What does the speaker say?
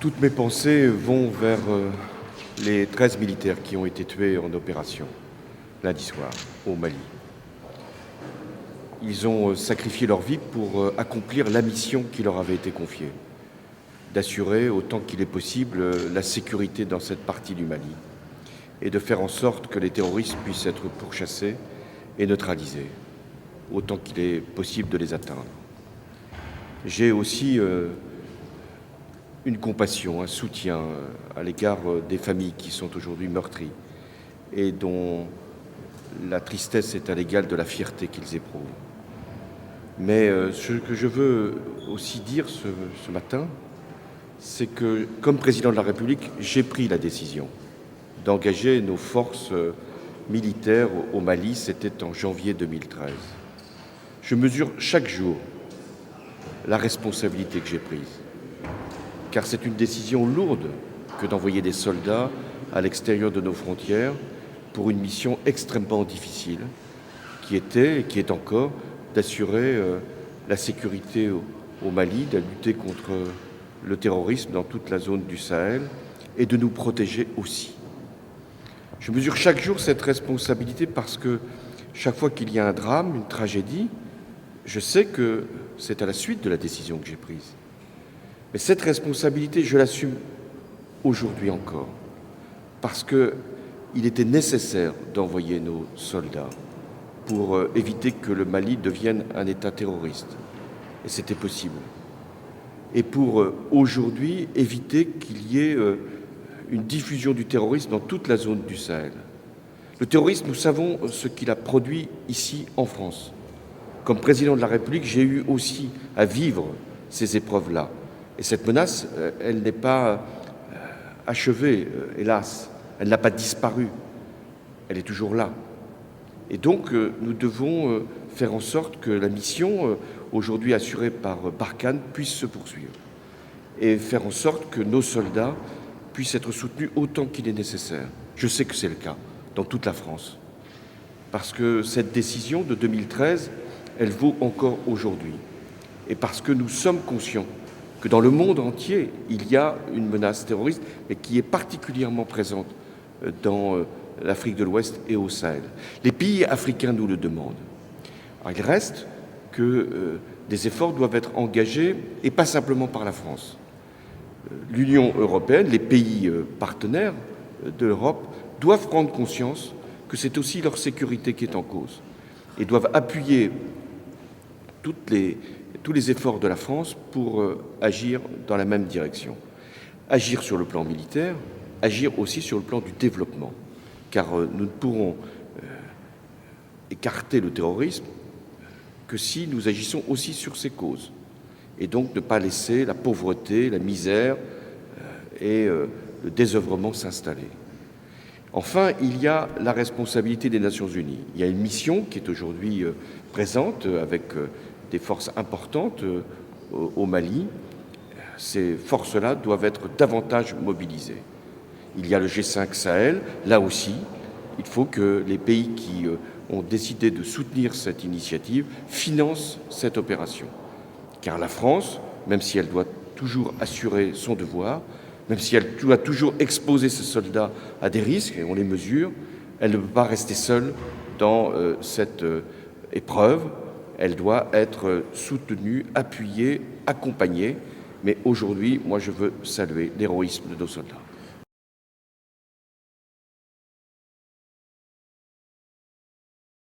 Toutes mes pensées vont vers les 13 militaires qui ont été tués en opération lundi soir au Mali. Ils ont sacrifié leur vie pour accomplir la mission qui leur avait été confiée, d'assurer autant qu'il est possible la sécurité dans cette partie du Mali et de faire en sorte que les terroristes puissent être pourchassés et neutralisés, autant qu'il est possible de les atteindre. J'ai aussi une compassion, un soutien à l'égard des familles qui sont aujourd'hui meurtries et dont la tristesse est à l'égal de la fierté qu'ils éprouvent. Mais ce que je veux aussi dire ce matin, c'est que, comme président de la République, j'ai pris la décision d'engager nos forces militaires au Mali. C'était en janvier 2013. Je mesure chaque jour la responsabilité que j'ai prise, car c'est une décision lourde que d'envoyer des soldats à l'extérieur de nos frontières pour une mission extrêmement difficile, qui était et qui est encore d'assurer la sécurité au Mali, de lutter contre le terrorisme dans toute la zone du Sahel et de nous protéger aussi. Je mesure chaque jour cette responsabilité parce que chaque fois qu'il y a un drame, une tragédie, je sais que c'est à la suite de la décision que j'ai prise. Mais cette responsabilité, je l'assume aujourd'hui encore, parce qu'il était nécessaire d'envoyer nos soldats pour éviter que le Mali devienne un État terroriste. Et c'était possible. Et pour aujourd'hui éviter qu'il y ait une diffusion du terrorisme dans toute la zone du Sahel. Le terrorisme, nous savons ce qu'il a produit ici en France. Comme président de la République, j'ai eu aussi à vivre ces épreuves-là. Et cette menace, elle n'est pas achevée, hélas. Elle n'a pas disparu. Elle est toujours là. Et donc, nous devons faire en sorte que la mission, aujourd'hui assurée par Barkhane, puisse se poursuivre. Et faire en sorte que nos soldats puissent être soutenus autant qu'il est nécessaire. Je sais que c'est le cas dans toute la France. Parce que cette décision de 2013, elle vaut encore aujourd'hui. Et parce que nous sommes conscients que dans le monde entier, il y a une menace terroriste, mais qui est particulièrement présente dans l'Afrique de l'Ouest et au Sahel. Les pays africains nous le demandent. Alors, il reste que des efforts doivent être engagés, et pas simplement par la France. L'Union européenne, les pays partenaires de l'Europe, doivent prendre conscience que c'est aussi leur sécurité qui est en cause et doivent appuyer tous les efforts de la France pour agir dans la même direction. Agir sur le plan militaire, agir aussi sur le plan du développement, car nous ne pourrons écarter le terrorisme que si nous agissons aussi sur ses causes, et donc ne pas laisser la pauvreté, la misère et le désœuvrement s'installer. Enfin, il y a la responsabilité des Nations Unies. Il y a une mission qui est aujourd'hui présente avec des forces importantes au Mali. Ces forces-là doivent être davantage mobilisées. Il y a le G5 Sahel. Là aussi, il faut que les pays qui ont décidé de soutenir cette initiative financent cette opération. Car la France, même si elle doit toujours assurer son devoir, même si elle doit toujours exposer ses soldats à des risques, et on les mesure, elle ne peut pas rester seule dans cette épreuve. Elle doit être soutenue, appuyée, accompagnée. Mais aujourd'hui, moi, je veux saluer l'héroïsme de nos soldats.